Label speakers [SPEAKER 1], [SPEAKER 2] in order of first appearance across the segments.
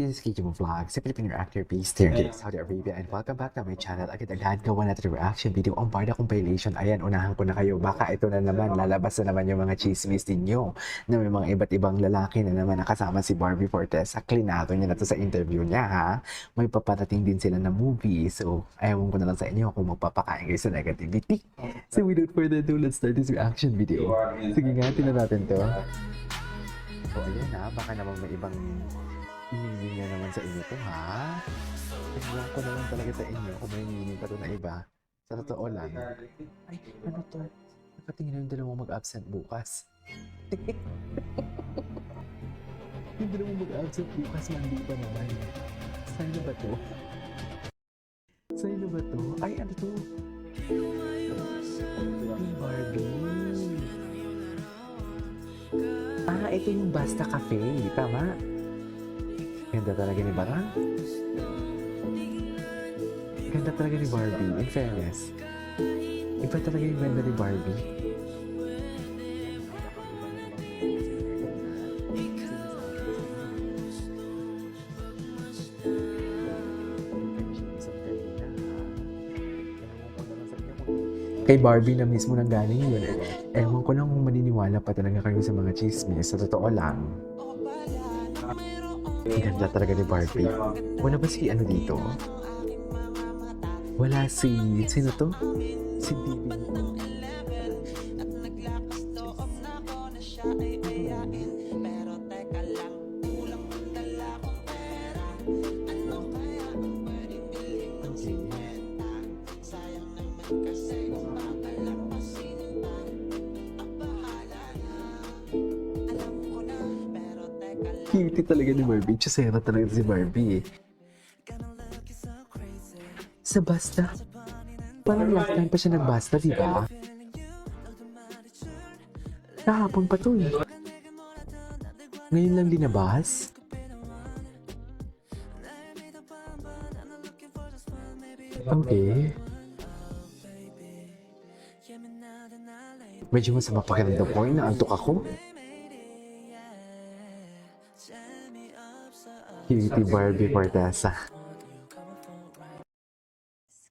[SPEAKER 1] this is Kijimo Vlog, si Filipino actor based here in Saudi Arabia, and welcome back to my channel. Agad-agad gawa natin reaction video on Barda Compilation. Ayan, unahan ko na kayo. Baka ito na naman, lalabas na naman yung mga chismis ninyo na may mga iba't ibang lalaki na naman nakasama si Barbie Fortesa. Klinado niya na to sa interview niya, ha? May paparating din sila na movie. So, ayaw ko na lang sa inyo kung magpapakain kayo sa negativity. So, without further ado, let's start this reaction video. Sige nga, tingnan natin to. So, ayun ha, baka naman may ibang meaning na naman sa inyo to, ha? Tingnan ko na lang talaga sa inyo kung may meaning pa to na iba. Sa totoo lang. Ay, ano to? Nakatingin na yung dalawang mag-absent bukas. Yung dalawang mag-absent bukas, mandi pa naman. Sa'yo na ba to? Sa'yo na ba to? Ay, ano to? Barbie. Ah, ito yung Basta Cafe. Tama. Ganda talaga ni Barang. Ganda talaga ni Barbie. In fairness. Iba talaga yung ganda ni Barbie. Kay Barbie na mismo nang galing yun. Ewan ko lang kung maniniwala pa talaga kayo sa mga chismis. Sa totoo lang. Ang ganda talaga ni Barbie. Wala ba si ano dito? Wala si... Sino to? Si Bibi. Cutie talaga ni Barbie. Chusera talaga si Barbie. Sa Basta. Parang last time pa siya nagbasta, di ba? Kahapon pa to eh. Ngayon lang dinabas. Okay. Medyo masama pakiramdam ko. Inaantok ako. Cutie Barbie Fortesa.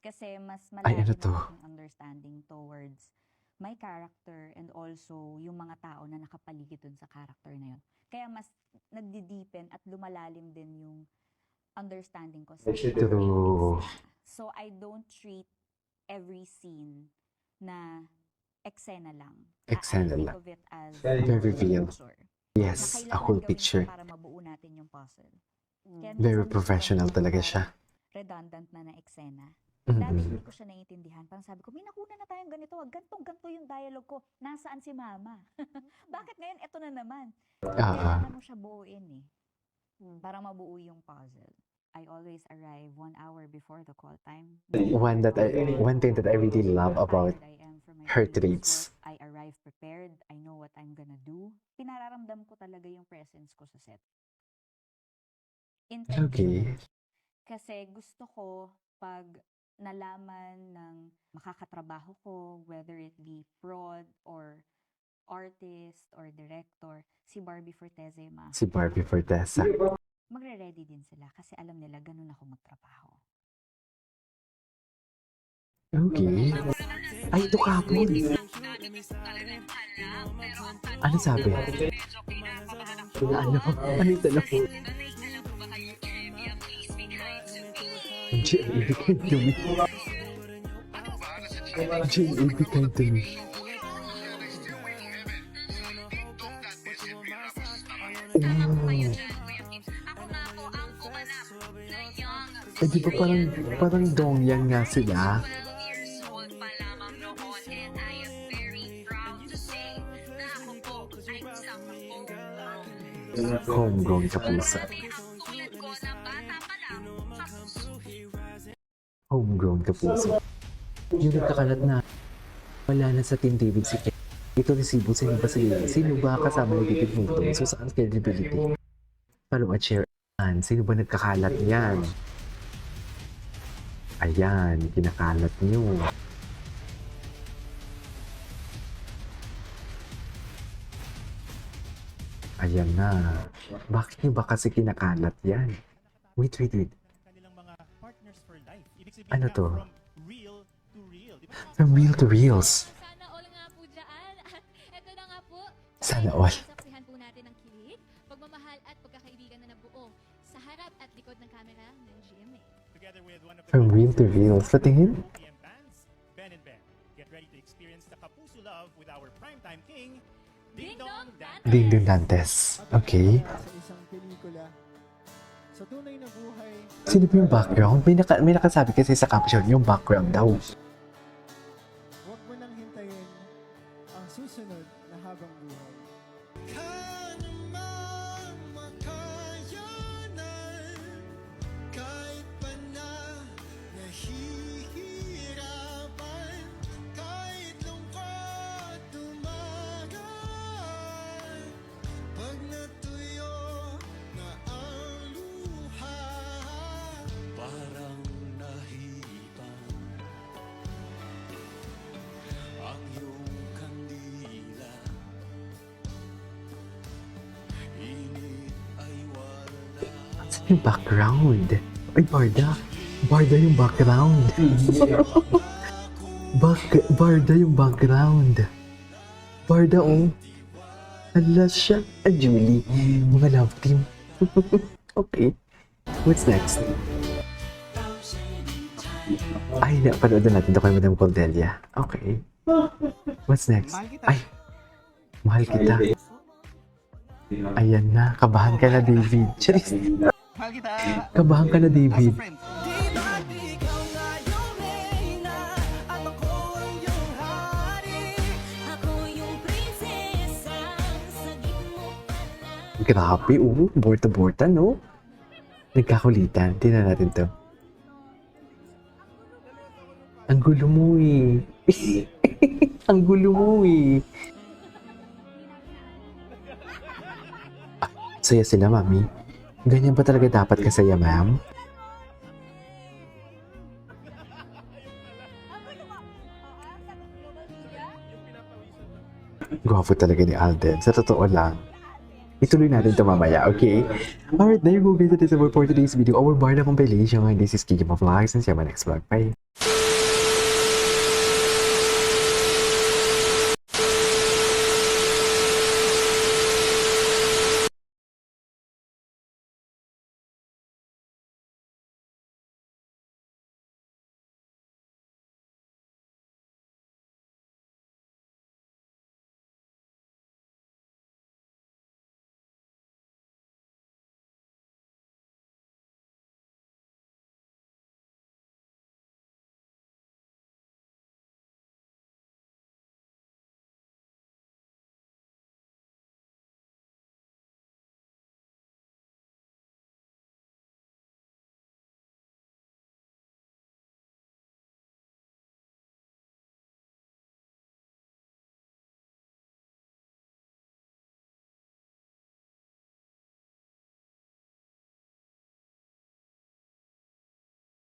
[SPEAKER 2] Kasi mas
[SPEAKER 1] Ay, ano
[SPEAKER 2] malalim
[SPEAKER 1] to?
[SPEAKER 2] ang understanding towards my character and also yung mga tao na nakapaligid dun sa character na yun. Kaya mas nagdi-deepen at lumalalim din yung understanding ko sa
[SPEAKER 1] True.
[SPEAKER 2] So I don't treat every scene na eksena lang.
[SPEAKER 1] Eksena
[SPEAKER 2] I think
[SPEAKER 1] lang.
[SPEAKER 2] of it as
[SPEAKER 1] Very real.
[SPEAKER 2] picture.
[SPEAKER 1] Yes, a whole picture.
[SPEAKER 2] Para mabuo natin yung puzzle. Kaya
[SPEAKER 1] Very
[SPEAKER 2] minsan
[SPEAKER 1] professional talaga siya.
[SPEAKER 2] redundant na eksena. Dati
[SPEAKER 1] Mm-hmm.
[SPEAKER 2] hindi ko siya naiintindihan. Parang sabi ko, may nakuna na tayong ganito. Gantong-ganto yung dialogue ko. Nasaan si mama? Bakit ngayon ito na naman? Kailangan mo siya buuin eh. Para mabuo yung puzzle. I always arrive 1 hour before the call time.
[SPEAKER 1] One thing that I really love about her traits.
[SPEAKER 2] I arrive prepared. I know what I'm gonna do. Pinararamdam ko talaga yung presence ko sa set. Intentional.
[SPEAKER 1] Okay.
[SPEAKER 2] Kasi gusto ko pag nalaman ng makakatrabaho ko, whether it be prod or artist or director, si Barbie Fortesa yung
[SPEAKER 1] Si Barbie Fortesa.
[SPEAKER 2] magre-ready din sila kasi alam nila ganun ako magtrabaho.
[SPEAKER 1] Okay. Ay, ito kahapon. Ano sabi? Ano? Ano yung tanong? JLB kind to me. JLB kind to me. Eh, di ba parang Dongyan nga sila? Homegrown kapuso. Homegrown kapuso. Yung nagkakalat na wala na sa Team David si Ken. Ito resibo sa iba sa iyo. Sino ba kasama ni David Moto? So saan credibility? Follow at share. Sino ba nagkakalat yan? Ayan, kinakalat nyo. Ayan na. Bakit nyo ba kasi kinakalat yan? Wait.
[SPEAKER 3] ng kanilang mga partners for life. Ibig sabihin
[SPEAKER 1] Ano
[SPEAKER 3] nga,
[SPEAKER 1] to?
[SPEAKER 3] from real to real. Di ba?
[SPEAKER 1] From real to reals.
[SPEAKER 4] Sana all nga po dyan. At eto na nga po.
[SPEAKER 1] Sana all.
[SPEAKER 4] Saksihan po natin ang kilig, pagmamahal at pagkakaibigan na nabuo sa harap at likod ng camera ng GMA.
[SPEAKER 3] Together with one of the
[SPEAKER 1] From real to reals. Patingin.
[SPEAKER 3] PM bands, Ben and Ben. Get ready to experience the Kapuso love with our primetime king, Ding Dong Dan.
[SPEAKER 1] Ding Dong Dantes. Okay.
[SPEAKER 5] Sa isang pelikula, sa tunay na buhay,
[SPEAKER 1] Sino ba yung background? May nakasabi kasi sa caption yung background daw.
[SPEAKER 5] huwag mo nang hintayin ang susunod na habang buhay.
[SPEAKER 6] Parang nahibang ang iyong kandila. Init ay wala.
[SPEAKER 1] Saan yung background? Ay, Barda. Barda yung background. Barda yung background. Barda, oh. Hala siya. Ah, Julie. Mga love team. Okay. What's next? Ay, napanood na natin ito kay Madam Cordelia. Okay. What's next? Ay, mahal kita. Ayan na. Kabahan ka na, David. Charis.
[SPEAKER 7] Mahal kita.
[SPEAKER 1] Kabahan ka na, David.
[SPEAKER 7] Friend.
[SPEAKER 4] Ako yung prinsesa sa mo pala.
[SPEAKER 1] Grabe, oh. Borta-borta, no? Nagkakulitan. Tingnan natin to. Ang gulo mo, eh. Ang gulo mo, eh. Ah, saya sila, mami. Ganyan ba talaga dapat kasaya, ma'am? Gwapo talaga ni Alden. Sa totoo lang. Ituloy natin ito mamaya, okay? Alright, there you go guys. That is all for today's video. Our Barda compilation. This is Kiki Vlogs and see you on my next vlog. Bye!